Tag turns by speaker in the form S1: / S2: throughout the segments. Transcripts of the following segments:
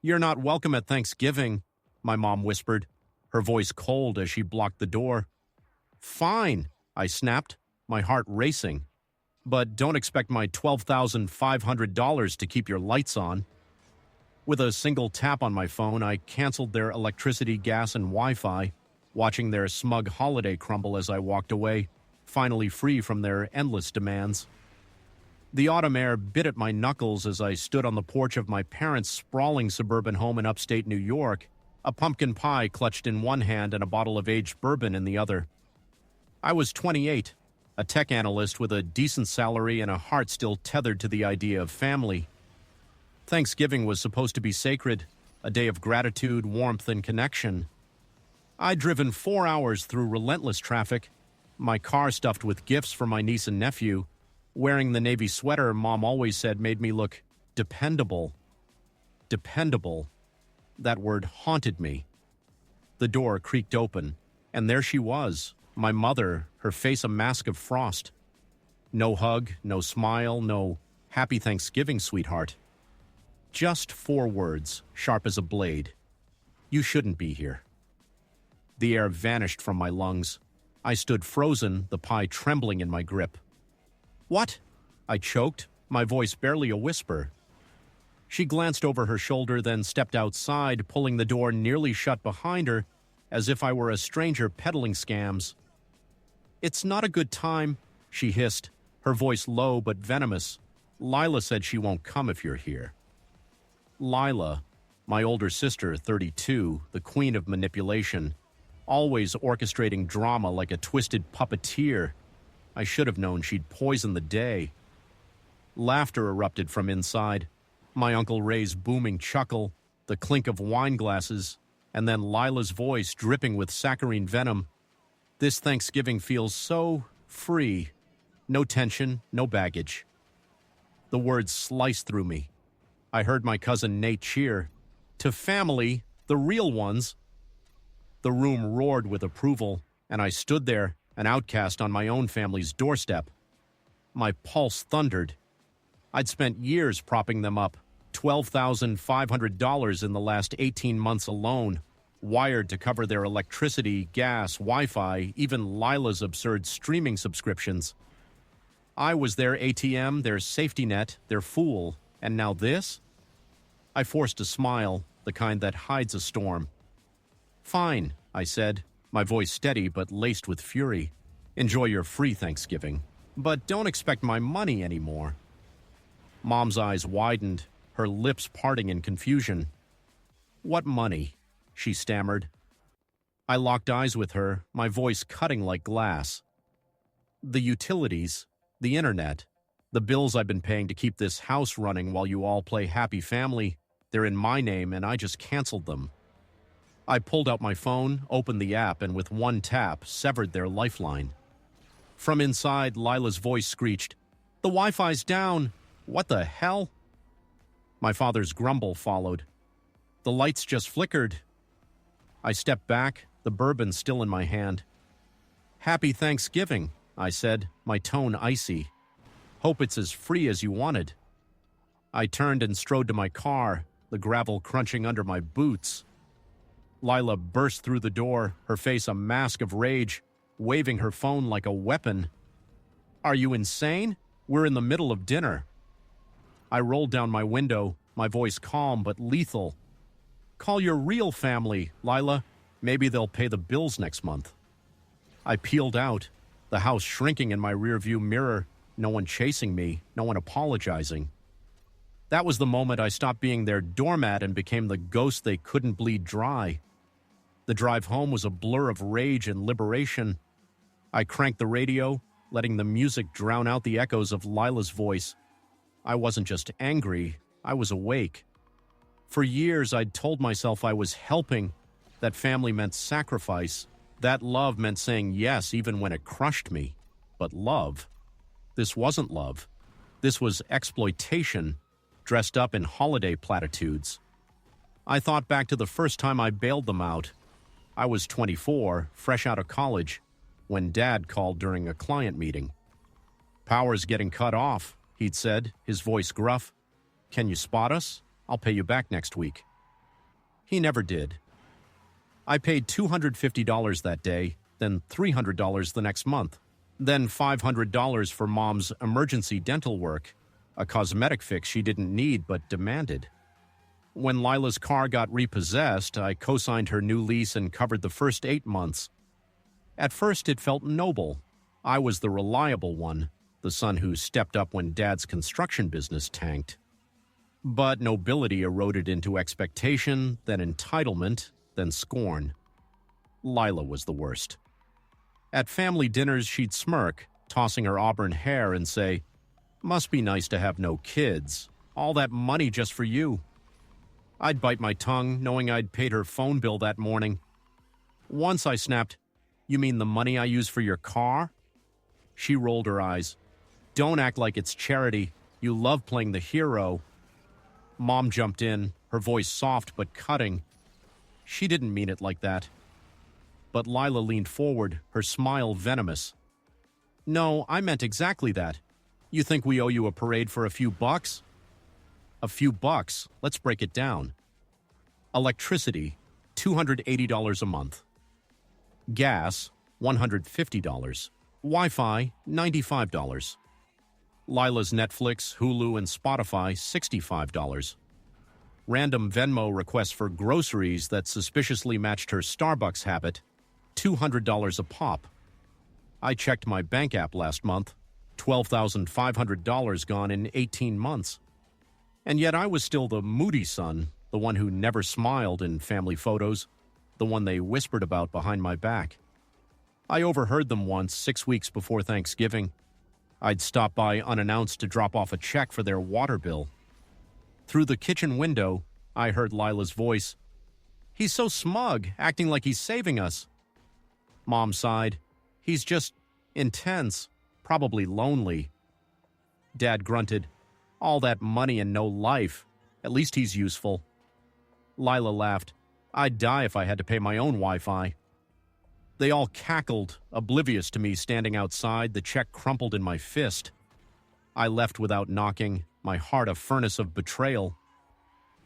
S1: You're not welcome at Thanksgiving, my mom whispered, her voice cold as she blocked the door. Fine, I snapped, my heart racing. But don't expect my $12,500 to keep your lights on. With a single tap on my phone, I canceled their electricity, gas, and Wi-Fi, watching their smug holiday crumble as I walked away, finally free from their endless demands. The autumn air bit at my knuckles as I stood on the porch of my parents' sprawling suburban home in upstate New York, a pumpkin pie clutched in one hand and a bottle of aged bourbon in the other. I was 28, a tech analyst with a decent salary and a heart still tethered to the idea of family. Thanksgiving was supposed to be sacred, a day of gratitude, warmth, and connection. I'd driven 4 hours through relentless traffic, my car stuffed with gifts for my niece and nephew, wearing the navy sweater Mom always said made me look dependable. Dependable. That word haunted me. The door creaked open, and there she was, my mother, her face a mask of frost. No hug, no smile, no happy Thanksgiving, sweetheart. Just 4 words, sharp as a blade. You shouldn't be here. The air vanished from my lungs. I stood frozen, the pie trembling in my grip. What? I choked, my voice barely a whisper. She glanced over her shoulder, then stepped outside, pulling the door nearly shut behind her, as if I were a stranger peddling scams. It's not a good time, she hissed, her voice low but venomous. Lila said she won't come if you're here. Lila, my older sister, 32, the queen of manipulation, always orchestrating drama like a twisted puppeteer. I should have known she'd poison the day. Laughter erupted from inside. My Uncle Ray's booming chuckle, the clink of wine glasses, and then Lila's voice dripping with saccharine venom. This Thanksgiving feels so free. No tension, no baggage. The words sliced through me. I heard my cousin Nate cheer. To family, the real ones. The room roared with approval, and I stood there, an outcast on my own family's doorstep. My pulse thundered. I'd spent years propping them up, $12,500 in the last 18 months alone, wired to cover their electricity, gas, Wi-Fi, even Lila's absurd streaming subscriptions. I was their ATM, their safety net, their fool, and now this? I forced a smile, the kind that hides a storm. Fine, I said, my voice steady but laced with fury. Enjoy your free Thanksgiving, but don't expect my money anymore. Mom's eyes widened, her lips parting in confusion. What money? She stammered. I locked eyes with her, my voice cutting like glass. The utilities, the internet, the bills I've been paying to keep this house running while you all play happy family, they're in my name and I just canceled them. I pulled out my phone, opened the app, and with one tap, severed their lifeline. From inside, Lila's voice screeched, "The Wi-Fi's down! What the hell?" My father's grumble followed. "The lights just flickered." I stepped back, the bourbon still in my hand. "Happy Thanksgiving," I said, my tone icy. "Hope it's as free as you wanted." I turned and strode to my car, the gravel crunching under my boots. Lila burst through the door, her face a mask of rage, waving her phone like a weapon. "Are you insane? We're in the middle of dinner." I rolled down my window, my voice calm but lethal. "Call your real family, Lila. Maybe they'll pay the bills next month." I peeled out, the house shrinking in my rearview mirror, no one chasing me, no one apologizing. That was the moment I stopped being their doormat and became the ghost they couldn't bleed dry. The drive home was a blur of rage and liberation. I cranked the radio, letting the music drown out the echoes of Lila's voice. I wasn't just angry, I was awake. For years, I'd told myself I was helping, that family meant sacrifice, that love meant saying yes even when it crushed me. But love? This wasn't love. This was exploitation, dressed up in holiday platitudes. I thought back to the first time I bailed them out. I was 24, fresh out of college, when Dad called during a client meeting. "Power's getting cut off," he'd said, his voice gruff. "Can you spot us? I'll pay you back next week." He never did. I paid $250 that day, then $300 the next month, then $500 for Mom's emergency dental work, a cosmetic fix she didn't need but demanded. When Lila's car got repossessed, I co-signed her new lease and covered the first 8 months. At first, it felt noble. I was the reliable one, the son who stepped up when Dad's construction business tanked. But nobility eroded into expectation, then entitlement, then scorn. Lila was the worst. At family dinners, she'd smirk, tossing her auburn hair, and say, "Must be nice to have no kids. All that money just for you." I'd bite my tongue, knowing I'd paid her phone bill that morning. Once I snapped, "You mean the money I use for your car?" She rolled her eyes. "Don't act like it's charity. You love playing the hero." Mom jumped in, her voice soft but cutting. She didn't mean it like that. But Lila leaned forward, her smile venomous. "No, I meant exactly that. You think we owe you a parade for a few bucks?" A few bucks. Let's break it down. Electricity, $280 a month. Gas, $150. Wi-Fi, $95. Lila's Netflix, Hulu, and Spotify, $65. Random Venmo requests for groceries that suspiciously matched her Starbucks habit, $200 a pop. I checked my bank app last month, $12,500 gone in 18 months. And yet I was still the moody son, the one who never smiled in family photos, the one they whispered about behind my back. I overheard them once 6 weeks before Thanksgiving. I'd stop by unannounced to drop off a check for their water bill. Through the kitchen window, I heard Lila's voice. "He's so smug, acting like he's saving us." Mom sighed. "He's just intense, probably lonely." Dad grunted. "All that money and no life. At least he's useful." Lila laughed. "I'd die if I had to pay my own Wi-Fi." They all cackled, oblivious to me standing outside, the check crumpled in my fist. I left without knocking, my heart a furnace of betrayal.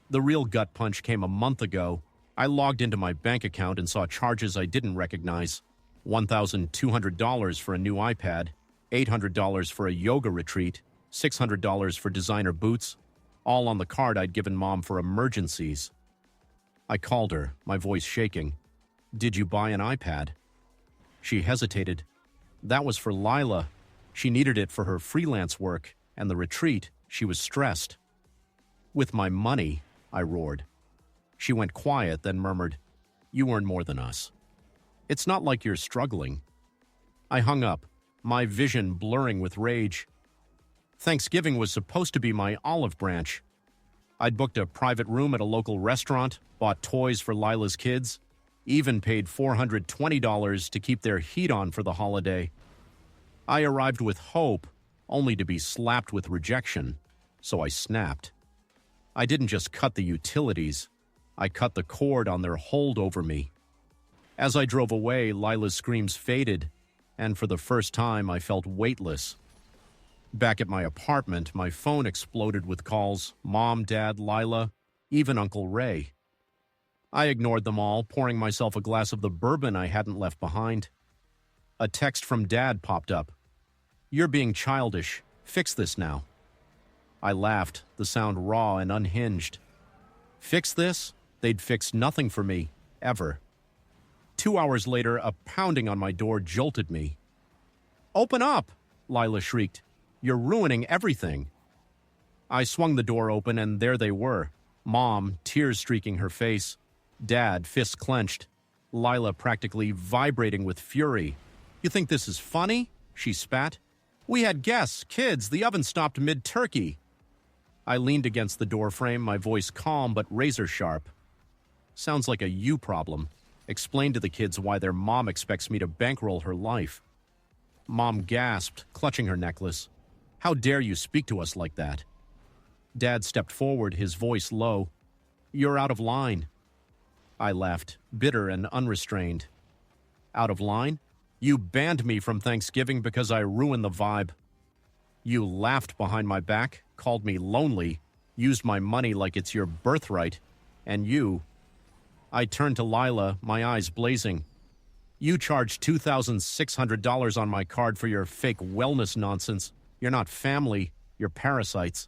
S1: The real gut punch came a month ago. I logged into my bank account and saw charges I didn't recognize. $1,200 for a new iPad, $800 for a yoga retreat, $600 for designer boots, all on the card I'd given Mom for emergencies. I called her, my voice shaking. "Did you buy an iPad?" She hesitated. "That was for Lila. She needed it for her freelance work and the retreat. She was stressed." "With my money," I roared. She went quiet, then murmured, "You earn more than us. It's not like you're struggling." I hung up, my vision blurring with rage. Thanksgiving was supposed to be my olive branch. I'd booked a private room at a local restaurant, bought toys for Lila's kids, even paid $420 to keep their heat on for the holiday. I arrived with hope, only to be slapped with rejection, so I snapped. I didn't just cut the utilities, I cut the cord on their hold over me. As I drove away, Lila's screams faded, and for the first time I felt weightless. Back at my apartment, my phone exploded with calls, Mom, Dad, Lila, even Uncle Ray. I ignored them all, pouring myself a glass of the bourbon I hadn't left behind. A text from Dad popped up. "You're being childish. Fix this now." I laughed, the sound raw and unhinged. Fix this? They'd fix nothing for me, ever. 2 hours later, a pounding on my door jolted me. "Open up!" Lila shrieked. "You're ruining everything." I swung the door open, and there they were. Mom, tears streaking her face. Dad, fists clenched. Lila practically vibrating with fury. "You think this is funny?" she spat. "We had guests, kids, the oven stopped mid-turkey." I leaned against the doorframe, my voice calm but razor-sharp. "Sounds like a you problem. Explain to the kids why their mom expects me to bankroll her life." Mom gasped, clutching her necklace. "How dare you speak to us like that?" Dad stepped forward, his voice low. "You're out of line." I laughed, bitter and unrestrained. "Out of line? You banned me from Thanksgiving because I ruined the vibe. You laughed behind my back, called me lonely, used my money like it's your birthright, and you..." I turned to Lila, my eyes blazing. You charged $2,600 on my card for your fake wellness nonsense. You're not family, you're parasites.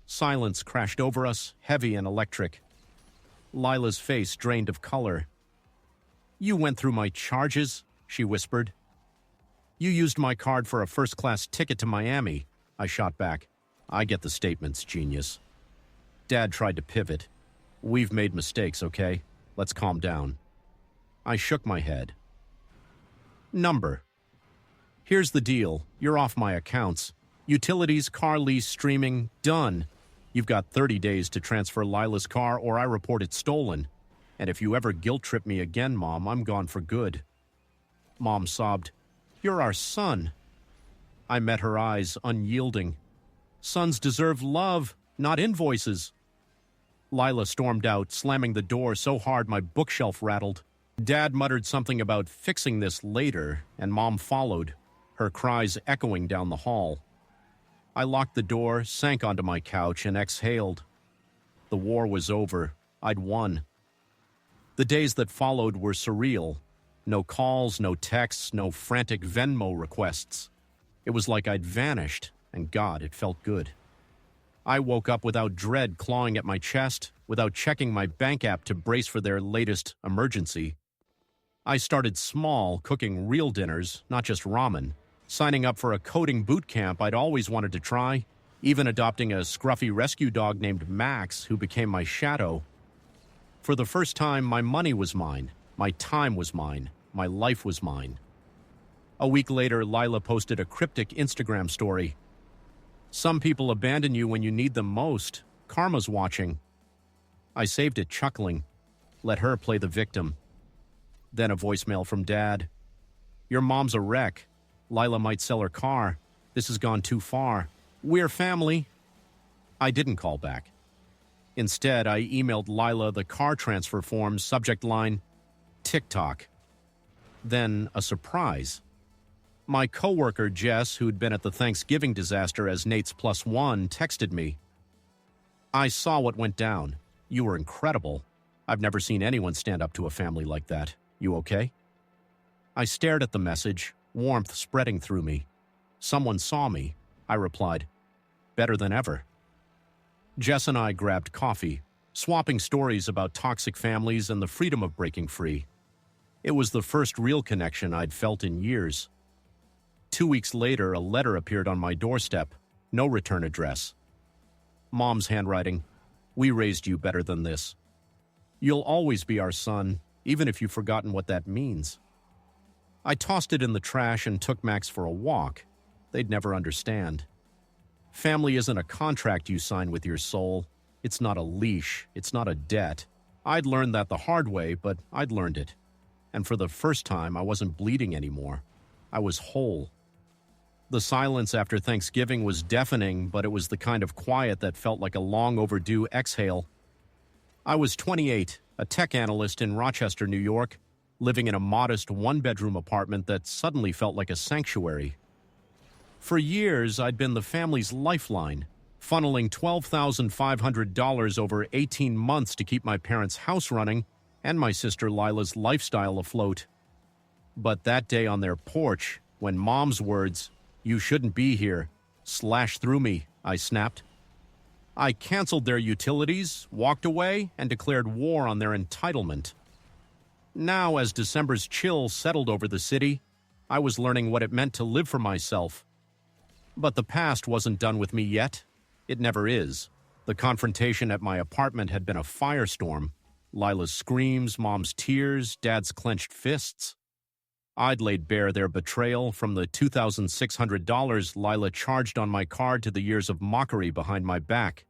S1: Silence crashed over us, heavy and electric. Lila's face drained of color. You went through my charges, she whispered. You used my card for a first-class ticket to Miami, I shot back. I get the statements, genius. Dad tried to pivot. We've made mistakes, okay? Let's calm down. I shook my head. Number. Here's the deal. You're off my accounts. Utilities, car lease, streaming, done. You've got 30 days to transfer Lila's car or I report it stolen. And if you ever guilt-trip me again, Mom, I'm gone for good. Mom sobbed. You're our son. I met her eyes, unyielding. Sons deserve love, not invoices. Lila stormed out, slamming the door so hard my bookshelf rattled. Dad muttered something about fixing this later, and Mom followed, her cries echoing down the hall. I locked the door, sank onto my couch, and exhaled. The war was over. I'd won. The days that followed were surreal. No calls, no texts, no frantic Venmo requests. It was like I'd vanished, and God, it felt good. I woke up without dread clawing at my chest, without checking my bank app to brace for their latest emergency. I started small, cooking real dinners, not just ramen, signing up for a coding boot camp I'd always wanted to try, even adopting a scruffy rescue dog named Max who became my shadow. For the first time, my money was mine, my time was mine, my life was mine. A week later, Lila posted a cryptic Instagram story. Some people abandon you when you need them most. Karma's watching. I saved it, chuckling. Let her play the victim. Then a voicemail from Dad. Your mom's a wreck. Lila might sell her car. This has gone too far. We're family. I didn't call back. Instead, I emailed Lila the car transfer forms, subject line, TikTok. Then a surprise. My coworker, Jess, who'd been at the Thanksgiving disaster as Nate's +1, texted me. I saw what went down. You were incredible. I've never seen anyone stand up to a family like that. You okay? I stared at the message, warmth spreading through me. Someone saw me, I replied. Better than ever. Jess and I grabbed coffee, swapping stories about toxic families and the freedom of breaking free. It was the first real connection I'd felt in years. 2 weeks later, a letter appeared on my doorstep. No return address. Mom's handwriting. We raised you better than this. You'll always be our son, even if you've forgotten what that means. I tossed it in the trash and took Max for a walk. They'd never understand. Family isn't a contract you sign with your soul. It's not a leash. It's not a debt. I'd learned that the hard way, but I'd learned it. And for the first time, I wasn't bleeding anymore. I was whole. The silence after Thanksgiving was deafening, but it was the kind of quiet that felt like a long overdue exhale. I was 28, a tech analyst in Rochester, New York, living in a modest one-bedroom apartment that suddenly felt like a sanctuary. For years, I'd been the family's lifeline, funneling $12,500 over 18 months to keep my parents' house running and my sister Lila's lifestyle afloat. But that day on their porch, when Mom's words, "You shouldn't be here," slashed through me, I snapped. I canceled their utilities, walked away, and declared war on their entitlement. Now, as December's chill settled over the city, I was learning what it meant to live for myself. But the past wasn't done with me yet. It never is. The confrontation at my apartment had been a firestorm. Lila's screams, Mom's tears, Dad's clenched fists. I'd laid bare their betrayal, from the $2,600 Lila charged on my card to the years of mockery behind my back.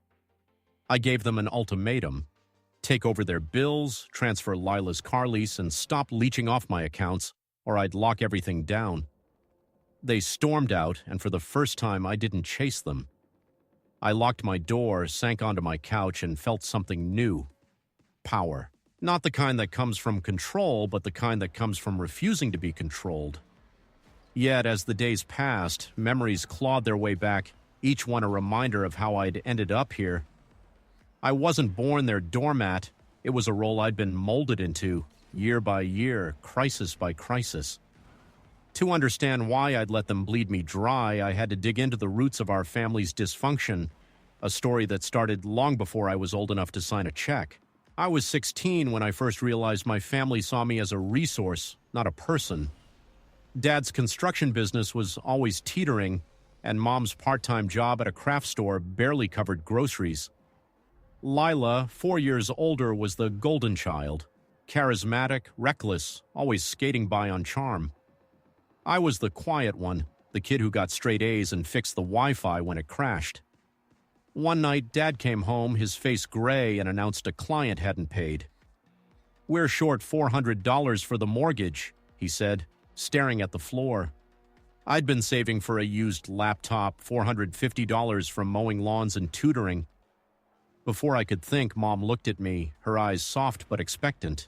S1: I gave them an ultimatum. Take over their bills, transfer Lila's car lease, and stop leeching off my accounts, or I'd lock everything down. They stormed out, and for the first time, I didn't chase them. I locked my door, sank onto my couch, and felt something new. Power. Not the kind that comes from control, but the kind that comes from refusing to be controlled. Yet, as the days passed, memories clawed their way back, each one a reminder of how I'd ended up here. I wasn't born their doormat. It was a role I'd been molded into, year by year, crisis by crisis. To understand why I'd let them bleed me dry, I had to dig into the roots of our family's dysfunction, a story that started long before I was old enough to sign a check. I was 16 when I first realized my family saw me as a resource, not a person. Dad's construction business was always teetering, and Mom's part-time job at a craft store barely covered groceries. Lila, 4 years older, was the golden child, charismatic, reckless, always skating by on charm. I was the quiet one, the kid who got straight A's and fixed the Wi-Fi when it crashed. One night, Dad came home, his face gray, and announced a client hadn't paid. "We're short $400 for the mortgage," he said, staring at the floor. I'd been saving for a used laptop, $450 from mowing lawns and tutoring. Before I could think, Mom looked at me, her eyes soft but expectant.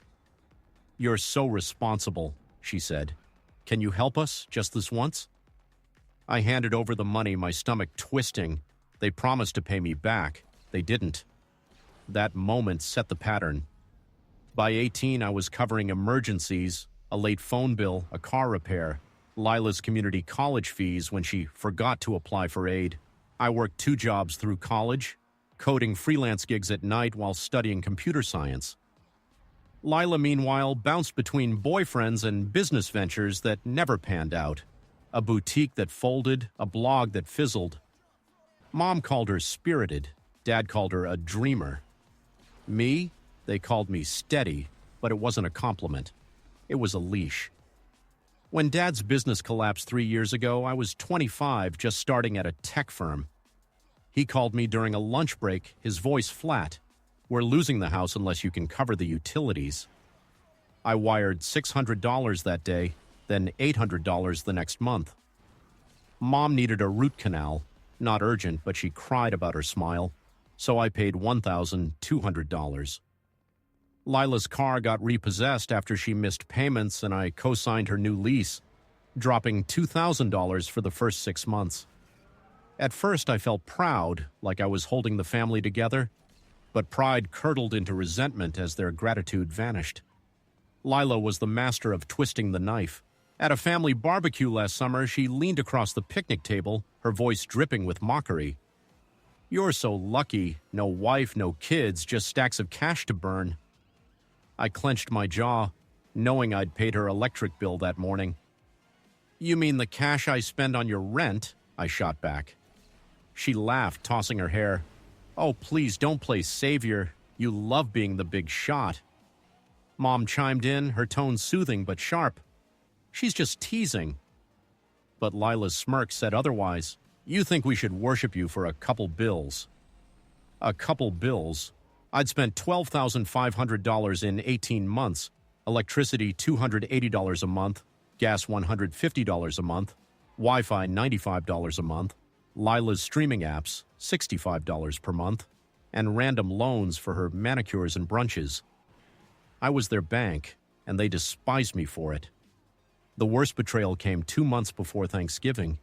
S1: "You're so responsible," she said. "Can you help us, just this once?" I handed over the money, my stomach twisting. They promised to pay me back. They didn't. That moment set the pattern. By 18, I was covering emergencies, a late phone bill, a car repair, Lila's community college fees when she forgot to apply for aid. I worked 2 jobs through college, coding freelance gigs at night while studying computer science. Lila, meanwhile, bounced between boyfriends and business ventures that never panned out. A boutique that folded, a blog that fizzled. Mom called her spirited. Dad called her a dreamer. Me? They called me steady, but it wasn't a compliment. It was a leash. When Dad's business collapsed 3 years ago, I was 25, just starting at a tech firm. He called me during a lunch break, his voice flat. "We're losing the house unless you can cover the utilities." I wired $600 that day, then $800 the next month. Mom needed a root canal. Not urgent, but she cried about her smile, so I paid $1,200. Lila's car got repossessed after she missed payments, and I co-signed her new lease, dropping $2,000 for the first 6 months. At first, I felt proud, like I was holding the family together, but pride curdled into resentment as their gratitude vanished. Lila was the master of twisting the knife. At a family barbecue last summer, she leaned across the picnic table, her voice dripping with mockery. "You're so lucky. No wife, no kids, just stacks of cash to burn." I clenched my jaw, knowing I'd paid her electric bill that morning. "You mean the cash I spend on your rent?" I shot back. She laughed, tossing her hair. "Oh, please don't play savior. You love being the big shot." Mom chimed in, her tone soothing but sharp. "She's just teasing." But Lila's smirk said otherwise. "You think we should worship you for a couple bills." A couple bills? I'd spent $12,500 in 18 months, electricity $280 a month, gas $150 a month, Wi-Fi $95 a month, Lila's streaming apps $65 per month, and random loans for her manicures and brunches. I was their bank, and they despised me for it. The worst betrayal came 2 months before Thanksgiving.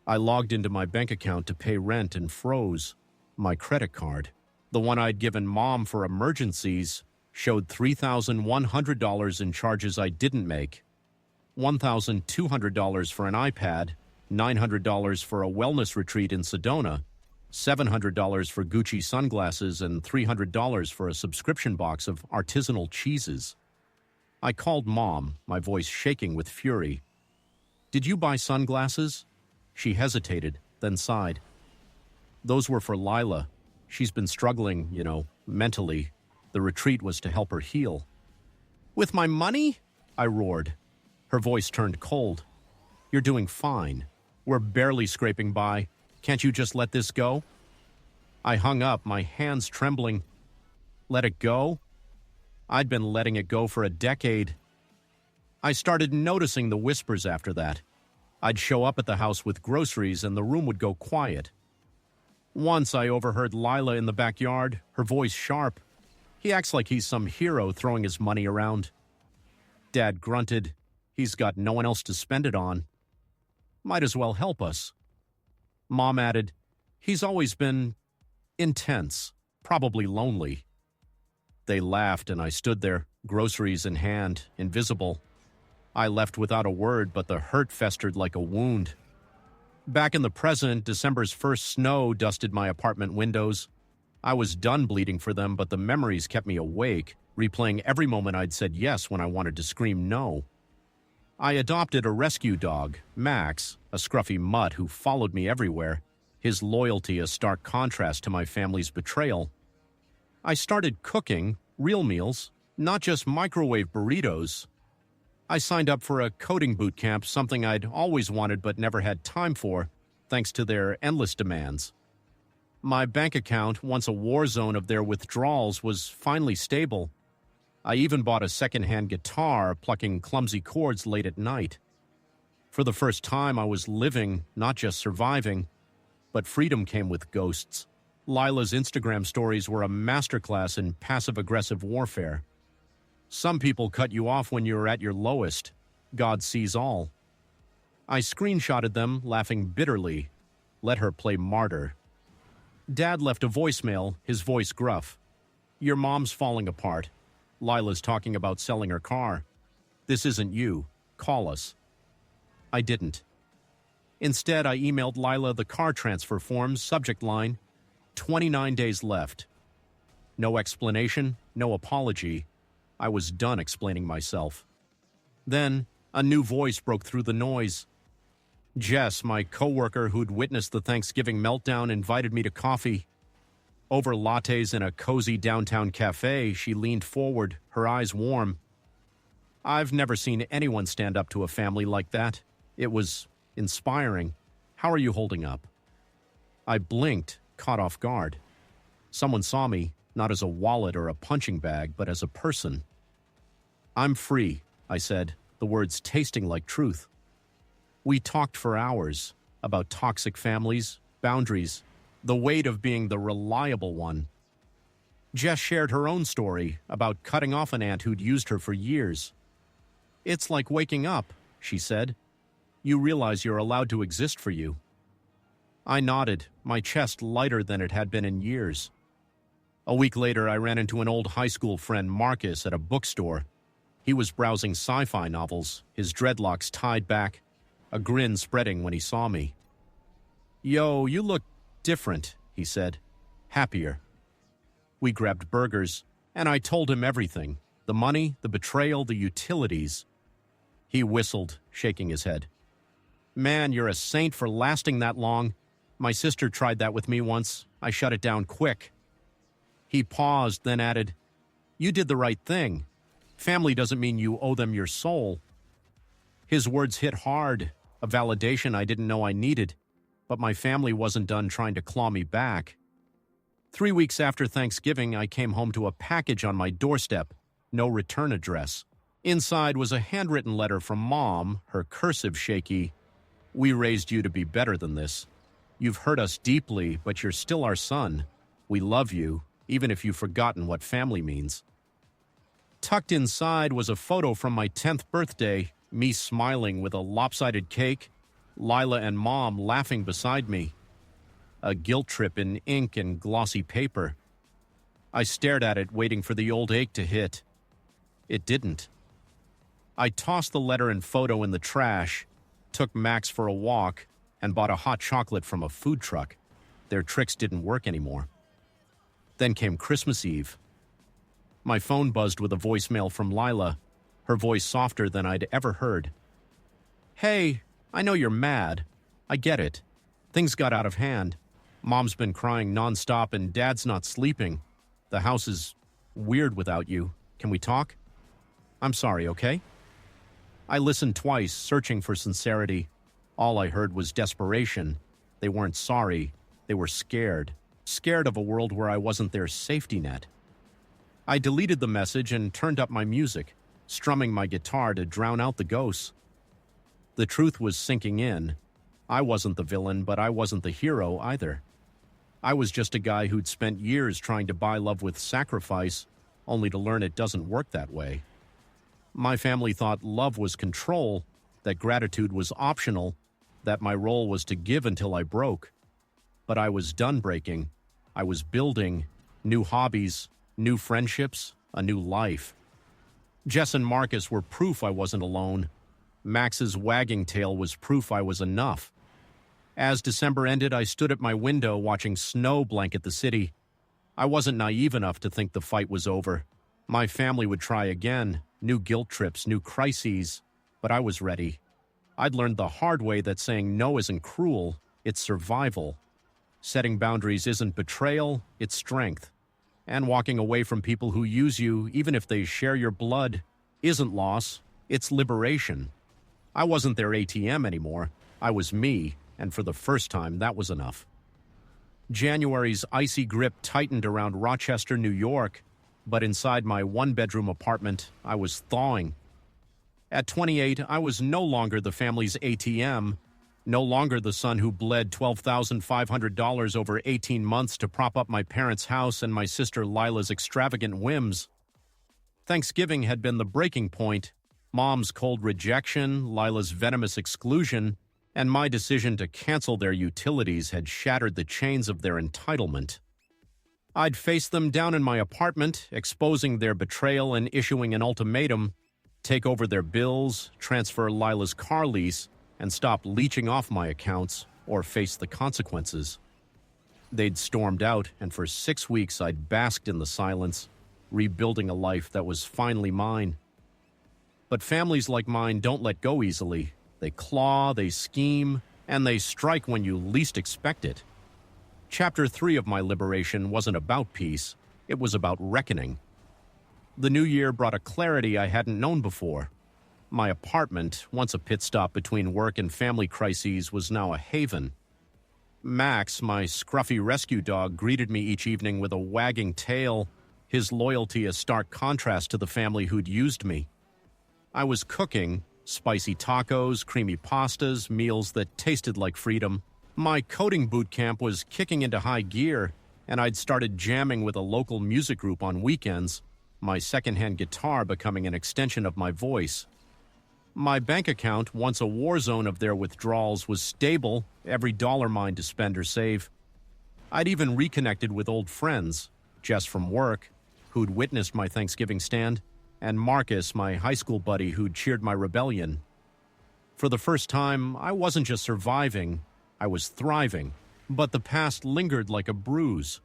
S1: I logged into my bank account to pay rent and froze. My credit card, the one I'd given Mom for emergencies, showed $3,100 in charges I didn't make. $1,200 for an iPad, $900 for a wellness retreat in Sedona, $700 for Gucci sunglasses, and $300 for a subscription box of artisanal cheeses. I called Mom, my voice shaking with fury. "Did you buy sunglasses?" She hesitated, then sighed. "Those were for Lila. She's been struggling, mentally. The retreat was to help her heal." "With my money?" I roared. Her voice turned cold. "You're doing fine. We're barely scraping by. Can't you just let this go?" I hung up, my hands trembling. Let it go? I'd been letting it go for a decade. I started noticing the whispers after that. I'd show up at the house with groceries and the room would go quiet. Once I overheard Lila in the backyard, her voice sharp. "He acts like he's some hero throwing his money around." Dad grunted. "He's got no one else to spend it on." "Might as well help us." Mom added, "He's always been intense, probably lonely." They laughed, and I stood there, groceries in hand, invisible. I left without a word, but the hurt festered like a wound. Back in the present, December's first snow dusted my apartment windows. I was done bleeding for them, but the memories kept me awake, replaying every moment I'd said yes when I wanted to scream no. I adopted a rescue dog, Max, a scruffy mutt who followed me everywhere, his loyalty a stark contrast to my family's betrayal. I started cooking, real meals, not just microwave burritos. I signed up for a coding boot camp, something I'd always wanted but never had time for, thanks to their endless demands. My bank account, once a war zone of their withdrawals, was finally stable. I even bought a second-hand guitar, plucking clumsy chords late at night. For the first time, I was living, not just surviving, but freedom came with ghosts. Lila's Instagram stories were a masterclass in passive-aggressive warfare. Some people cut you off when you're at your lowest. God sees all. I screenshotted them, laughing bitterly. Let her play martyr. Dad left a voicemail, his voice gruff. Your mom's falling apart. Lila's talking about selling her car. This isn't you. Call us. I didn't. Instead, I emailed Lila the car transfer forms, subject line, 29 days left. No explanation, no apology. I was done explaining myself. Then, a new voice broke through the noise. Jess, my coworker who'd witnessed the Thanksgiving meltdown, invited me to coffee. Over lattes in a cozy downtown cafe, she leaned forward, her eyes warm. I've never seen anyone stand up to a family like that. It was inspiring. How are you holding up? I blinked, caught off guard. Someone saw me, not as a wallet or a punching bag, but as a person. I'm free, I said, the words tasting like truth. We talked for hours about toxic families, boundaries, the weight of being the reliable one. Jess shared her own story about cutting off an aunt who'd used her for years. It's like waking up, she said. You realize you're allowed to exist for you. I nodded, my chest lighter than it had been in years. A week later, I ran into an old high school friend, Marcus, at a bookstore. He was browsing sci-fi novels, his dreadlocks tied back, a grin spreading when he saw me. Yo, you look different, he said. Happier. We grabbed burgers, and I told him everything. The money, the betrayal, the utilities. He whistled, shaking his head. Man, you're a saint for lasting that long. My sister tried that with me once. I shut it down quick. He paused, then added, You did the right thing. Family doesn't mean you owe them your soul. His words hit hard, a validation I didn't know I needed. But my family wasn't done trying to claw me back. 3 weeks after Thanksgiving, I came home to a package on my doorstep, no return address. Inside was a handwritten letter from Mom, her cursive shaky. We raised you to be better than this. You've hurt us deeply, but you're still our son. We love you, even if you've forgotten what family means. Tucked inside was a photo from my 10th birthday, me smiling with a lopsided cake, Lila and Mom laughing beside me. A guilt trip in ink and glossy paper. I stared at it, waiting for the old ache to hit. It didn't. I tossed the letter and photo in the trash, took Max for a walk, and bought a hot chocolate from a food truck. Their tricks didn't work anymore. Then came Christmas Eve. My phone buzzed with a voicemail from Lila, her voice softer than I'd ever heard. Hey, I know you're mad. I get it. Things got out of hand. Mom's been crying nonstop and Dad's not sleeping. The house is weird without you. Can we talk? I'm sorry, okay? I listened twice, searching for sincerity. All I heard was desperation. They weren't sorry. They were scared. Scared of a world where I wasn't their safety net. I deleted the message and turned up my music, strumming my guitar to drown out the ghosts. The truth was sinking in. I wasn't the villain, but I wasn't the hero either. I was just a guy who'd spent years trying to buy love with sacrifice, only to learn it doesn't work that way. My family thought love was control, that gratitude was optional, that my role was to give until I broke. But I was done breaking. I was building new hobbies, new friendships, a new life. Jess and Marcus were proof I wasn't alone. Max's wagging tail was proof I was enough. As December ended, I stood at my window watching snow blanket the city. I wasn't naive enough to think the fight was over. My family would try again, new guilt trips, new crises, but I was ready. I'd learned the hard way that saying no isn't cruel, it's survival. Setting boundaries isn't betrayal, it's strength. And walking away from people who use you, even if they share your blood, isn't loss, it's liberation. I wasn't their ATM anymore. I was me, and for the first time, that was enough. January's icy grip tightened around Rochester, New York, but inside my one-bedroom apartment, I was thawing. At 28, I was no longer the family's ATM, no longer the son who bled $12,500 over 18 months to prop up my parents' house and my sister Lila's extravagant whims. Thanksgiving had been the breaking point. Mom's cold rejection, Lila's venomous exclusion, and my decision to cancel their utilities had shattered the chains of their entitlement. I'd face them down in my apartment, exposing their betrayal and issuing an ultimatum: take over their bills, transfer Lila's car lease, and stop leeching off my accounts, or face the consequences. They'd stormed out, and for 6 weeks I'd basked in the silence, rebuilding a life that was finally mine. But families like mine don't let go easily. They claw, they scheme, and they strike when you least expect it. Chapter 3 of my liberation wasn't about peace, it was about reckoning. The new year brought a clarity I hadn't known before. My apartment, once a pit stop between work and family crises, was now a haven. Max, my scruffy rescue dog, greeted me each evening with a wagging tail, his loyalty a stark contrast to the family who'd used me. I was cooking, spicy tacos, creamy pastas, meals that tasted like freedom. My coding boot camp was kicking into high gear, and I'd started jamming with a local music group on weekends, my secondhand guitar becoming an extension of my voice. My bank account, once a war zone of their withdrawals, was stable, every dollar mine to spend or save. I'd even reconnected with old friends, Jess from work, who'd witnessed my Thanksgiving stand, and Marcus, my high school buddy who'd cheered my rebellion. For the first time, I wasn't just surviving, I was thriving, but the past lingered like a bruise.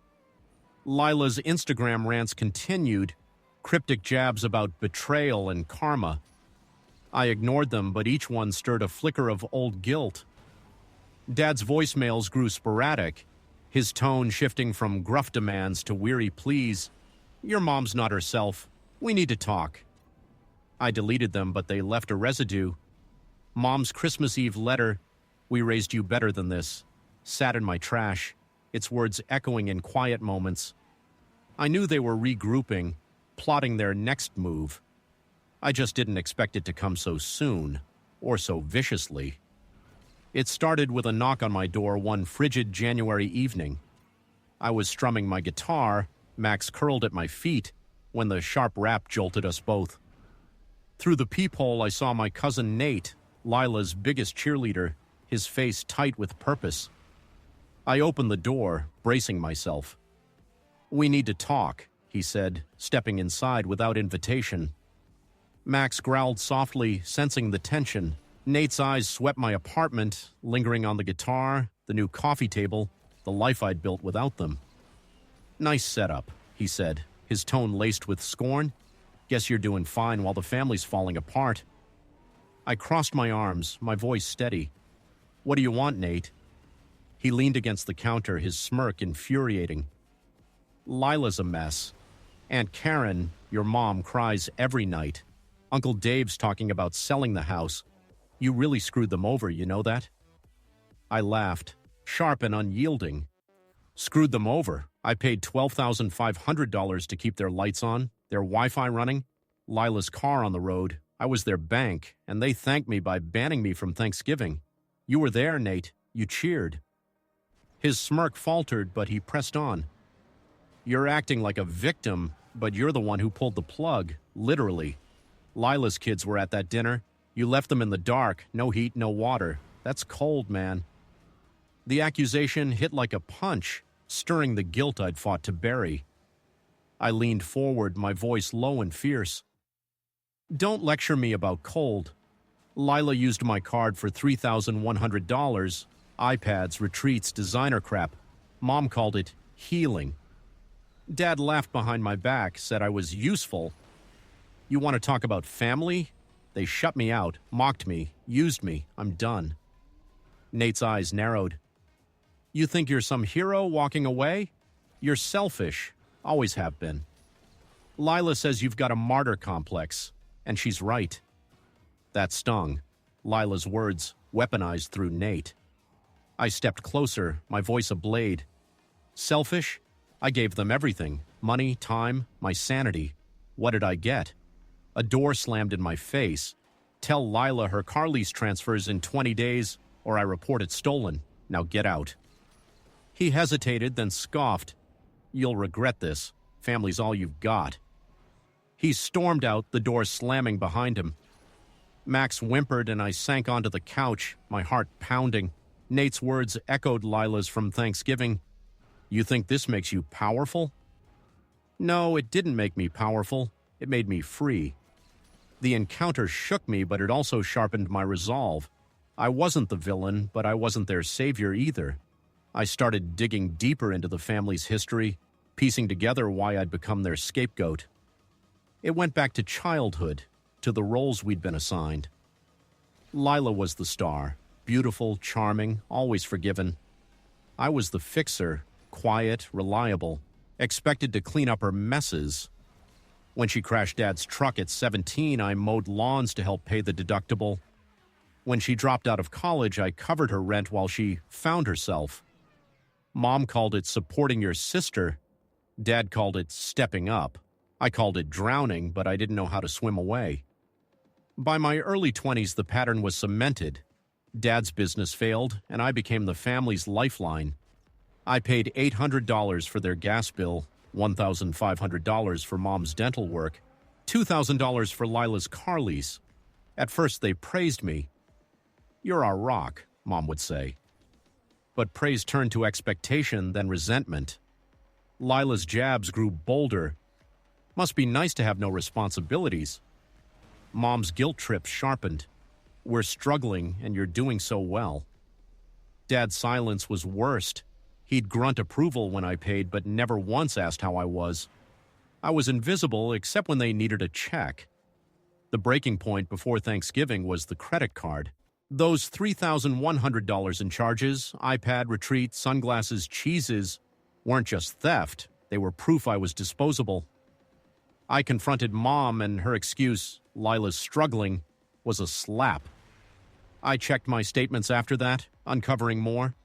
S1: Lila's Instagram rants continued, cryptic jabs about betrayal and karma. I ignored them, but each one stirred a flicker of old guilt. Dad's voicemails grew sporadic, his tone shifting from gruff demands to weary pleas. Your mom's not herself. We need to talk. I deleted them, but they left a residue. Mom's Christmas Eve letter, "We raised you better than this," sat in my trash, its words echoing in quiet moments. I knew they were regrouping, plotting their next move. I just didn't expect it to come so soon, or so viciously. It started with a knock on my door one frigid January evening. I was strumming my guitar, Max curled at my feet, when the sharp rap jolted us both. Through the peephole, I saw my cousin Nate, Lila's biggest cheerleader, his face tight with purpose. I opened the door, bracing myself. "We need to talk," he said, stepping inside without invitation. Max growled softly, sensing the tension. Nate's eyes swept my apartment, lingering on the guitar, the new coffee table, the life I'd built without them. "Nice setup," he said, his tone laced with scorn. "Guess you're doing fine while the family's falling apart." I crossed my arms, my voice steady. "What do you want, Nate?" He leaned against the counter, his smirk infuriating. "Lila's a mess. Aunt Karen, your mom, cries every night. Uncle Dave's talking about selling the house. You really screwed them over, you know that?" I laughed, sharp and unyielding. "Screwed them over? I paid $12,500 to keep their lights on, their Wi-Fi running, Lila's car on the road. I was their bank, and they thanked me by banning me from Thanksgiving. You were there, Nate. You cheered." His smirk faltered, but he pressed on. "You're acting like a victim, but you're the one who pulled the plug, literally. Lila's kids were at that dinner. You left them in the dark, no heat, no water. That's cold, man." The accusation hit like a punch, stirring the guilt I'd fought to bury. I leaned forward, my voice low and fierce. Don't lecture me about cold. Lila used my card for $3,100, iPads, retreats, designer crap. Mom called it healing. Dad laughed behind my back, said I was useful. You want to talk about family? They shut me out, mocked me, used me. I'm done. Nate's eyes narrowed. You think you're some hero walking away? You're selfish. Always have been. Lila says you've got a martyr complex, and she's right. That stung. Lila's words weaponized through Nate. I stepped closer, my voice a blade. Selfish? I gave them everything. Money, time, my sanity. What did I get? A door slammed in my face. Tell Lila her car lease transfers in 20 days, or I report it stolen. Now get out. He hesitated, then scoffed. You'll regret this. Family's all you've got. He stormed out, the door slamming behind him. Max whimpered and I sank onto the couch, my heart pounding. Nate's words echoed Lila's from Thanksgiving. You think this makes you powerful? No, it didn't make me powerful. It made me free. The encounter shook me, but it also sharpened my resolve. I wasn't the villain, but I wasn't their savior either. I started digging deeper into the family's history, piecing together why I'd become their scapegoat. It went back to childhood, to the roles we'd been assigned. Lila was the star, beautiful, charming, always forgiven. I was the fixer, quiet, reliable, expected to clean up her messes. When she crashed Dad's truck at 17, I mowed lawns to help pay the deductible. When she dropped out of college, I covered her rent while she found herself. Mom called it supporting your sister. Dad called it stepping up. I called it drowning, but I didn't know how to swim away. By my early 20s, the pattern was cemented. Dad's business failed, and I became the family's lifeline. I paid $800 for their gas bill, $1,500 for Mom's dental work, $2,000 for Lila's car lease. At first, they praised me. You're our rock, Mom would say. But praise turned to expectation, then resentment. Lila's jabs grew bolder. Must be nice to have no responsibilities. Mom's guilt trip sharpened. We're struggling, and you're doing so well. Dad's silence was worst. He'd grunt approval when I paid, but never once asked how I was. I was invisible except when they needed a check. The breaking point before Thanksgiving was the credit card. Those $3,100 in charges, iPad, retreat, sunglasses, cheeses, weren't just theft. They were proof I was disposable. I confronted Mom, and her excuse, Lila's struggling, was a slap. I checked my statements after that, uncovering more.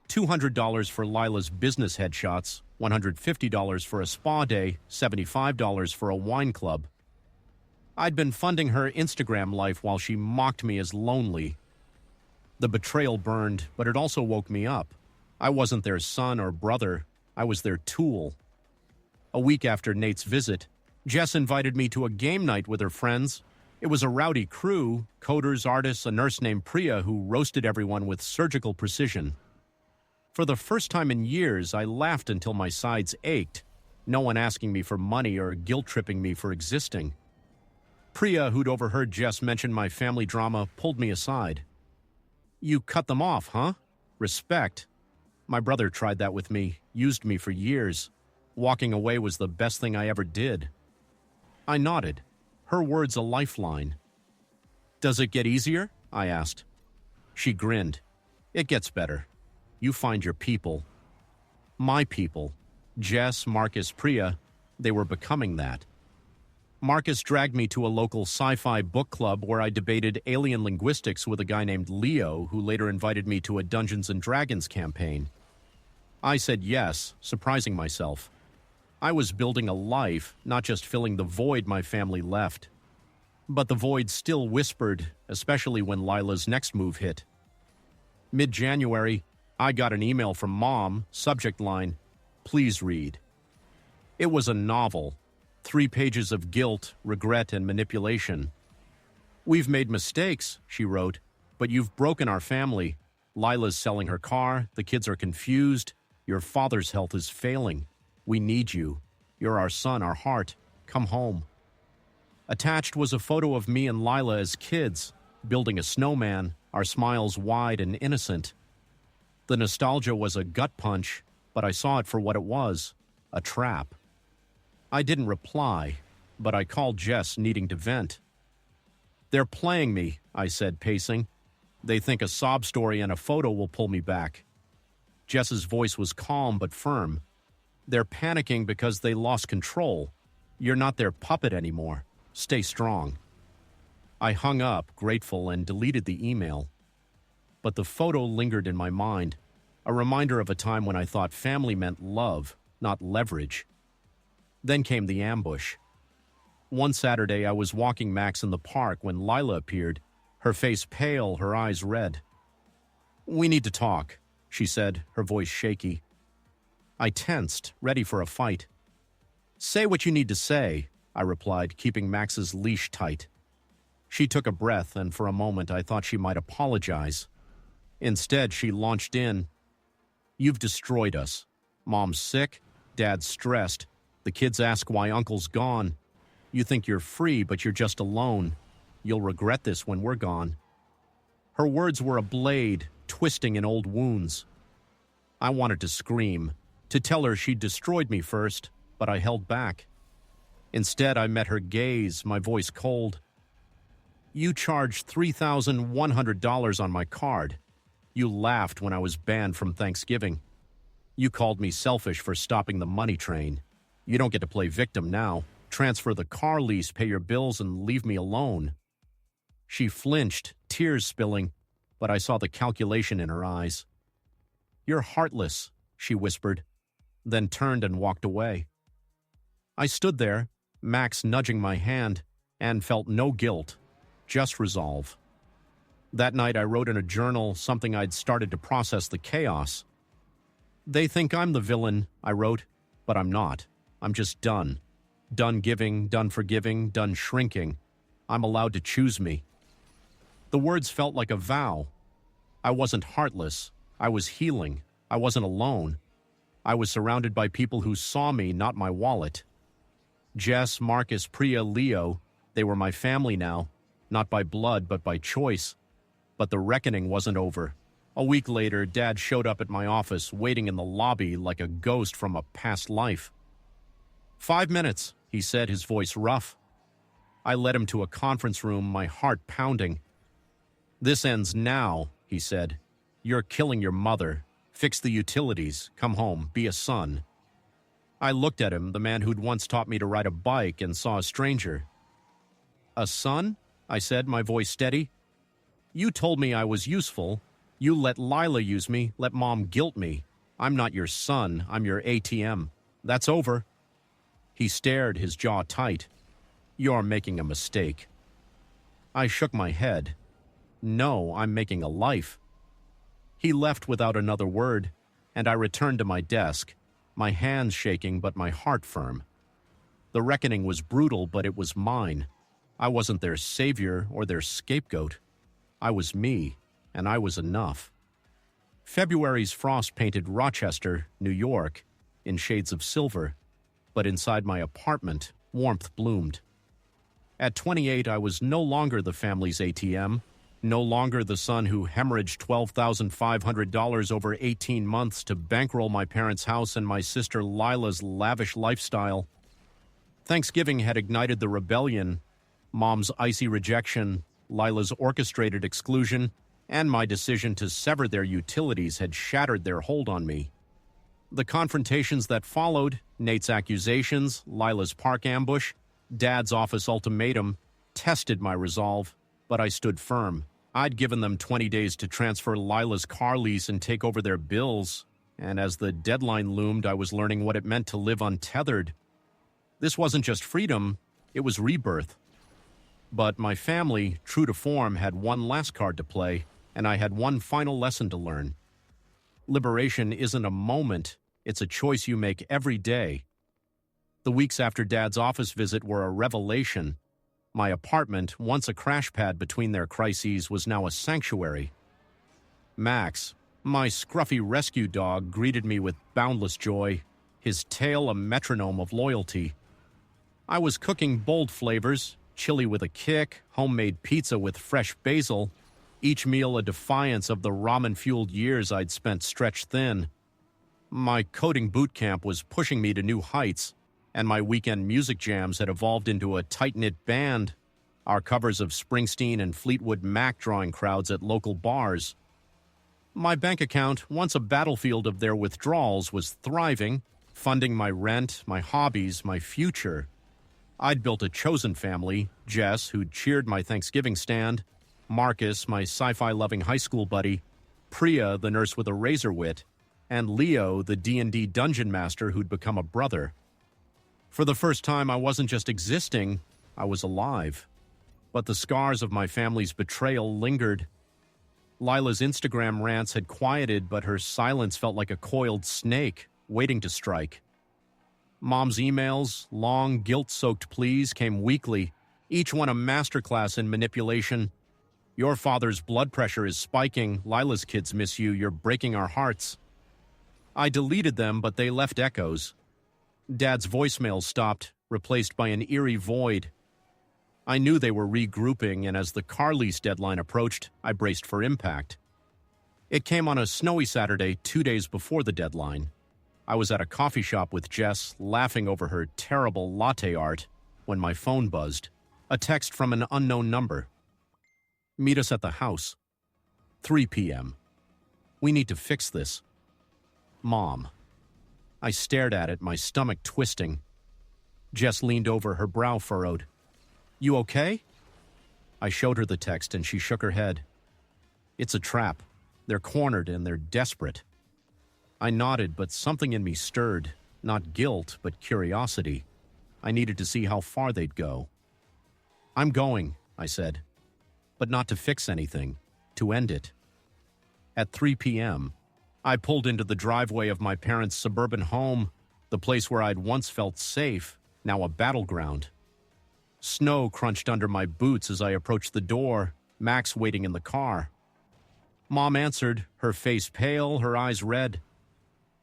S1: $200 for Lila's business headshots, $150 for a spa day, $75 for a wine club. I'd been funding her Instagram life while she mocked me as lonely. The betrayal burned, but it also woke me up. I wasn't their son or brother. I was their tool. A week after Nate's visit, Jess invited me to a game night with her friends. It was a rowdy crew, coders, artists, a nurse named Priya who roasted everyone with surgical precision. For the first time in years, I laughed until my sides ached, no one asking me for money or guilt-tripping me for existing. Priya, who'd overheard Jess mention my family drama, pulled me aside. You cut them off, huh? Respect. My brother tried that with me, used me for years. Walking away was the best thing I ever did. I nodded, her words a lifeline. Does it get easier? I asked. She grinned. It gets better. You find your people. My people. Jess, Marcus, Priya, they were becoming that. Marcus dragged me to a local sci-fi book club where I debated alien linguistics with a guy named Leo, who later invited me to a Dungeons & Dragons campaign. I said yes, surprising myself. I was building a life, not just filling the void my family left. But the void still whispered, especially when Lila's next move hit. Mid-January, I got an email from Mom, subject line, "Please read." It was a novel, 3 pages of guilt, regret, and manipulation. "We've made mistakes," she wrote, "but you've broken our family. Lila's selling her car, the kids are confused, your father's health is failing. We need you. You're our son, our heart. Come home. Attached was a photo of me and Lila as kids, building a snowman, our smiles wide and innocent. The nostalgia was a gut punch, but I saw it for what it was, a trap. I didn't reply, but I called Jess, needing to vent. They're playing me, I said, pacing. They think a sob story and a photo will pull me back. Jess's voice was calm but firm. They're panicking because they lost control. You're not their puppet anymore. Stay strong. I hung up, grateful, and deleted the email. But the photo lingered in my mind, a reminder of a time when I thought family meant love, not leverage. Then came the ambush. One Saturday, I was walking Max in the park when Lila appeared, her face pale, her eyes red. "We need to talk," she said, her voice shaky. I tensed, ready for a fight. "Say what you need to say," I replied, keeping Max's leash tight. She took a breath, and for a moment I thought she might apologize. Instead, she launched in. "You've destroyed us. Mom's sick, Dad's stressed. The kids ask why Uncle's gone. You think you're free, but you're just alone. You'll regret this when we're gone." Her words were a blade, twisting in old wounds. I wanted to scream, to tell her she'd destroyed me first, but I held back. Instead, I met her gaze, my voice cold. "You charged $3,100 on my card. You laughed when I was banned from Thanksgiving. You called me selfish for stopping the money train. You don't get to play victim now. Transfer the car lease, pay your bills, and leave me alone." She flinched, tears spilling, but I saw the calculation in her eyes. "You're heartless," she whispered, then turned and walked away. I stood there, Max nudging my hand, and felt no guilt, just resolve. That night I wrote in a journal something I'd started to process the chaos. "They think I'm the villain," I wrote, "but I'm not. I'm just done. Done giving, done forgiving, done shrinking. I'm allowed to choose me." The words felt like a vow. I wasn't heartless. I was healing. I wasn't alone. I was surrounded by people who saw me, not my wallet. Jess, Marcus, Priya, Leo, they were my family now, not by blood, but by choice. But the reckoning wasn't over. A week later, Dad showed up at my office, waiting in the lobby like a ghost from a past life. "5 minutes," he said, his voice rough. I led him to a conference room, my heart pounding. "This ends now," he said. "You're killing your mother. Fix the utilities. Come home. Be a son." I looked at him, the man who'd once taught me to ride a bike, and saw a stranger. "A son?" I said, my voice steady. "You told me I was useful. You let Lila use me, let Mom guilt me. I'm not your son. I'm your ATM. That's over." He stared, his jaw tight. "You're making a mistake." I shook my head. "No, I'm making a life." He left without another word, and I returned to my desk, my hands shaking but my heart firm. The reckoning was brutal, but it was mine. I wasn't their savior or their scapegoat. I was me, and I was enough. February's frost painted Rochester, New York, in shades of silver, but inside my apartment, warmth bloomed. At 28, I was no longer the family's ATM, no longer the son who hemorrhaged $12,500 over 18 months to bankroll my parents' house and my sister Lila's lavish lifestyle. Thanksgiving had ignited the rebellion, Mom's icy rejection, Lila's orchestrated exclusion, and my decision to sever their utilities had shattered their hold on me. The confrontations that followed, Nate's accusations, Lila's park ambush, Dad's office ultimatum, tested my resolve, but I stood firm. I'd given them 20 days to transfer Lila's car lease and take over their bills, and as the deadline loomed, I was learning what it meant to live untethered. This wasn't just freedom, it was rebirth. But my family, true to form, had one last card to play, and I had one final lesson to learn. Liberation isn't a moment, it's a choice you make every day. The weeks after Dad's office visit were a revelation. My apartment, once a crash pad between their crises, was now a sanctuary. Max, my scruffy rescue dog, greeted me with boundless joy. his tail a metronome of loyalty. I was cooking bold flavors, chili with a kick, homemade pizza with fresh basil, each meal a defiance of the ramen-fueled years I'd spent stretched thin. My coding boot camp was pushing me to new heights, and my weekend music jams had evolved into a tight-knit band, our covers of Springsteen and Fleetwood Mac drawing crowds at local bars. My bank account, once a battlefield of their withdrawals, was thriving, funding my rent, my hobbies, my future. I'd built a chosen family, Jess, who'd cheered my Thanksgiving stand, Marcus, my sci-fi-loving high school buddy, Priya, the nurse with a razor wit, and Leo, the D&D dungeon master who'd become a brother. For the first time, I wasn't just existing, I was alive. But the scars of my family's betrayal lingered. Lila's Instagram rants had quieted, but her silence felt like a coiled snake, waiting to strike. Mom's emails, long, guilt-soaked pleas, came weekly, each one a masterclass in manipulation. Your father's blood pressure is spiking, Lila's kids miss you, you're breaking our hearts. I deleted them, but they left echoes. Dad's voicemail stopped, replaced by an eerie void. I knew they were regrouping, and as the car lease deadline approached, I braced for impact. It came on a snowy Saturday 2 days before the deadline. I was at a coffee shop with Jess, laughing over her terrible latte art, when my phone buzzed. A text from an unknown number. Meet us at the house. 3 p.m. We need to fix this. Mom. I stared at it, my stomach twisting. Jess leaned over, her brow furrowed. You okay? I showed her the text and she shook her head. It's a trap. They're cornered and they're desperate. I nodded, but something in me stirred. Not guilt, but curiosity. I needed to see how far they'd go. I'm going, I said. But not to fix anything. To end it. At 3 p.m., I pulled into the driveway of my parents' suburban home, the place where I'd once felt safe, now a battleground. Snow crunched under my boots as I approached the door, Max waiting in the car. Mom answered, her face pale, her eyes red.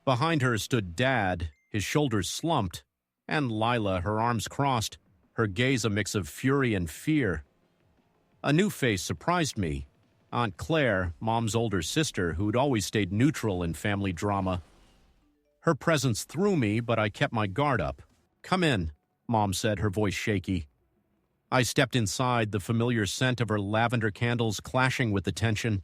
S1: Behind her stood Dad, his shoulders slumped, and Lila, her arms crossed, her gaze a mix of fury and fear. A new face surprised me. Aunt Claire, Mom's older sister, who'd always stayed neutral in family drama. Her presence threw me, but I kept my guard up. Come in, Mom said, her voice shaky. I stepped inside, the familiar scent of her lavender candles clashing with the tension.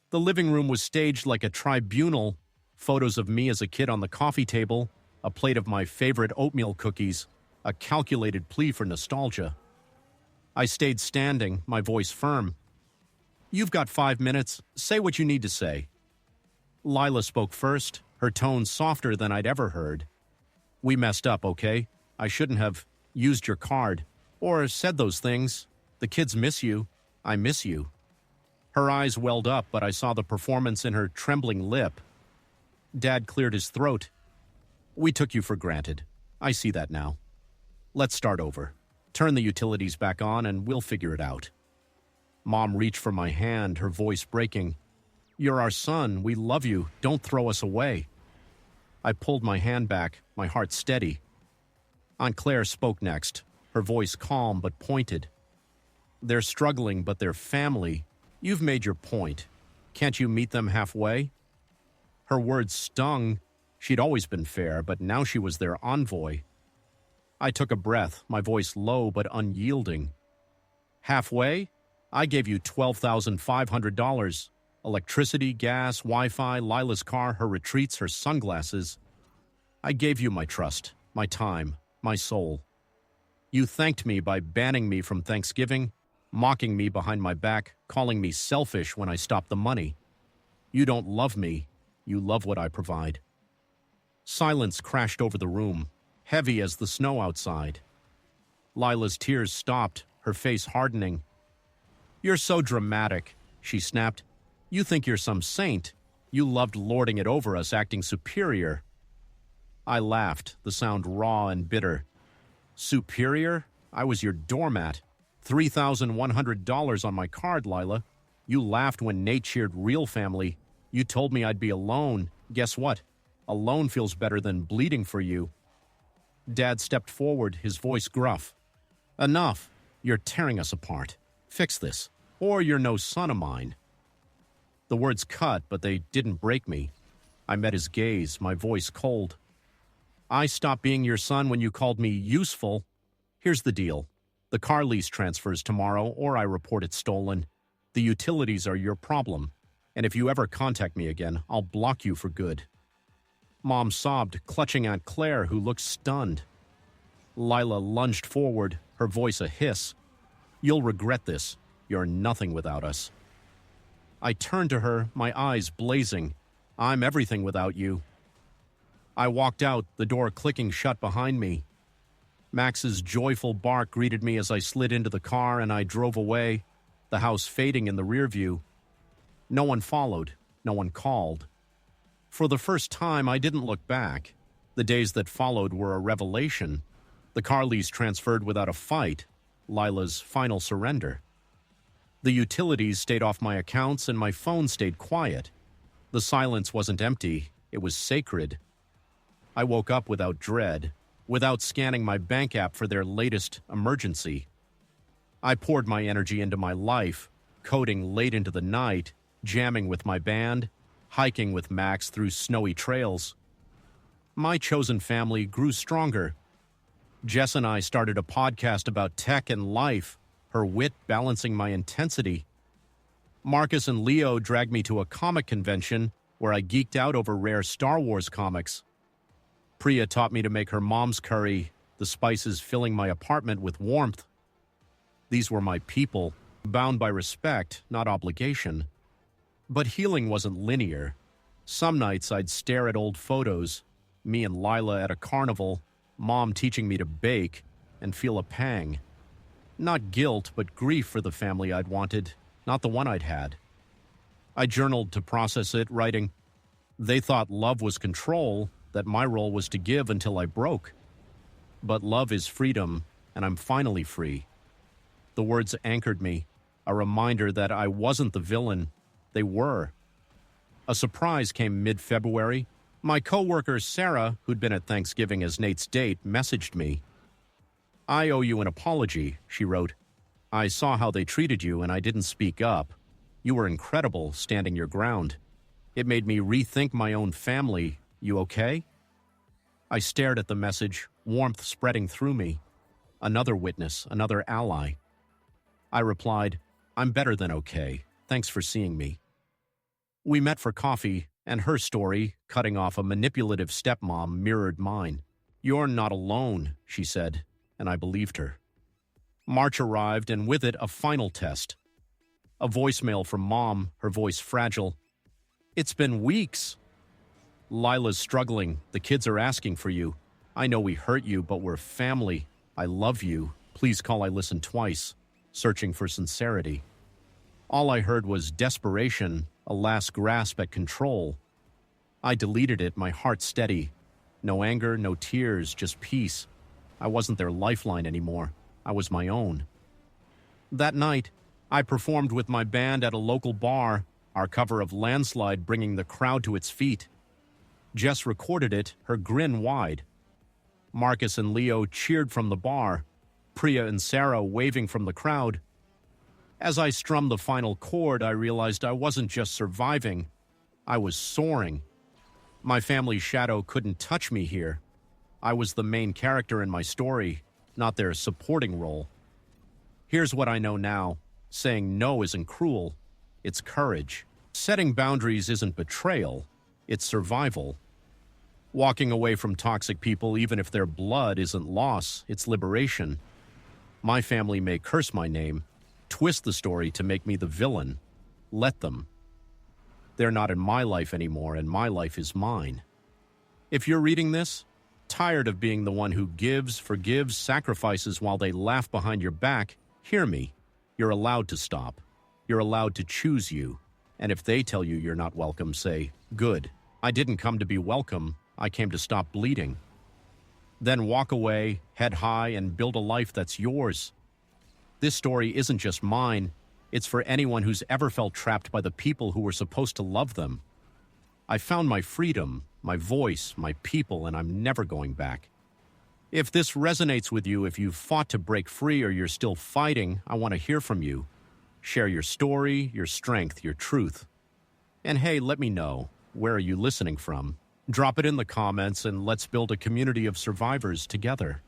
S1: The living room was staged like a tribunal, photos of me as a kid on the coffee table, a plate of my favorite oatmeal cookies, a calculated plea for nostalgia. I stayed standing, my voice firm. You've got 5 minutes. Say what you need to say. Lila spoke first, her tone softer than I'd ever heard. We messed up, okay? I shouldn't have used your card. Or said those things. The kids miss you. I miss you. Her eyes welled up, but I saw the performance in her trembling lip. Dad cleared his throat. We took you for granted. I see that now. Let's start over. Turn the utilities back on and we'll figure it out. Mom reached for my hand, her voice breaking. You're our son. We love you. Don't throw us away. I pulled my hand back, my heart steady. Aunt Claire spoke next, her voice calm but pointed. They're struggling, but they're family. You've made your point. Can't you meet them halfway? Her words stung. She'd always been fair, but now she was their envoy. I took a breath, my voice low but unyielding. Halfway? I gave you $12,500. Electricity, gas, Wi-Fi, Lila's car, her retreats, her sunglasses. I gave you my trust, my time, my soul. You thanked me by banning me from Thanksgiving, mocking me behind my back, calling me selfish when I stopped the money. You don't love me. You love what I provide. Silence crashed over the room, heavy as the snow outside. Lila's tears stopped, her face hardening. You're so dramatic, she snapped. You think you're some saint. You loved lording it over us, acting superior. I laughed, the sound raw and bitter. Superior? I was your doormat. $3,100 on my card, Lila. You laughed when Nate cheered real family. You told me I'd be alone. Guess what? Alone feels better than bleeding for you. Dad stepped forward, his voice gruff. Enough. You're tearing us apart. Fix this, or you're no son of mine. The words cut, but they didn't break me. I met his gaze, my voice cold. I stopped being your son when you called me useful. Here's the deal. The car lease transfers tomorrow, or I report it stolen. The utilities are your problem, and if you ever contact me again, I'll block you for good. Mom sobbed, clutching Aunt Claire, who looked stunned. Lila lunged forward, her voice a hiss. You'll regret this. You're nothing without us. I turned to her, my eyes blazing. I'm everything without you. I walked out, the door clicking shut behind me. Max's joyful bark greeted me as I slid into the car and I drove away, the house fading in the rear view. No one followed, no one called. For the first time, I didn't look back. The days that followed were a revelation. The car lease transferred without a fight, Lila's final surrender. The utilities stayed off my accounts and my phone stayed quiet. The silence wasn't empty, it was sacred. I woke up without dread, without scanning my bank app for their latest emergency. I poured my energy into my life, coding late into the night, jamming with my band, hiking with Max through snowy trails. My chosen family grew stronger. Jess and I started a podcast about tech and life, her wit balancing my intensity. Marcus and Leo dragged me to a comic convention where I geeked out over rare Star Wars comics. Priya taught me to make her mom's curry, the spices filling my apartment with warmth. These were my people, bound by respect, not obligation. But healing wasn't linear. Some nights I'd stare at old photos, me and Lila at a carnival, Mom teaching me to bake, and feel a pang. Not guilt, but grief for the family I'd wanted, not the one I'd had. I journaled to process it, writing, they thought love was control, that my role was to give until I broke. But love is freedom, and I'm finally free. The words anchored me, a reminder that I wasn't the villain. They were. A surprise came mid-February. My coworker Sarah, who'd been at Thanksgiving as Nate's date, messaged me. I owe you an apology, she wrote. I saw how they treated you and I didn't speak up. You were incredible, standing your ground. It made me rethink my own family. You okay? I stared at the message, warmth spreading through me. Another witness, another ally. I replied, I'm better than okay. Thanks for seeing me. We met for coffee, and her story, cutting off a manipulative stepmom, mirrored mine. You're not alone, she said, and I believed her. March arrived, and with it a final test. A voicemail from Mom, her voice fragile. It's been weeks. Lila's struggling. The kids are asking for you. I know we hurt you, but we're family. I love you. Please call I listened twice, searching for sincerity. All I heard was desperation, a last grasp at control. I deleted it, my heart steady. No anger, no tears, just peace. I wasn't their lifeline anymore. I was my own. That night, I performed with my band at a local bar, our cover of Landslide bringing the crowd to its feet. Jess recorded it, her grin wide. Marcus and Leo cheered from the bar, Priya and Sarah waving from the crowd. As I strummed the final chord, I realized I wasn't just surviving. I was soaring. My family's shadow couldn't touch me here. I was the main character in my story, not their supporting role. Here's what I know now. Saying no isn't cruel. It's courage. Setting boundaries isn't betrayal. It's survival. Walking away from toxic people, even if their blood isn't loss, it's liberation. My family may curse my name, twist the story to make me the villain. Let them. They're not in my life anymore, and my life is mine. If you're reading this, tired of being the one who gives, forgives, sacrifices while they laugh behind your back, hear me. You're allowed to stop. You're allowed to choose you. And if they tell you you're not welcome, say, good. I didn't come to be welcome. I came to stop bleeding. Then walk away, head high, and build a life that's yours. This story isn't just mine. It's for anyone who's ever felt trapped by the people who were supposed to love them. I found my freedom, my voice, my people, and I'm never going back. If this resonates with you, if you've fought to break free or you're still fighting, I want to hear from you. Share your story, your strength, your truth. And hey, let me know. Where are you listening from? Drop it in the comments and let's build a community of survivors together.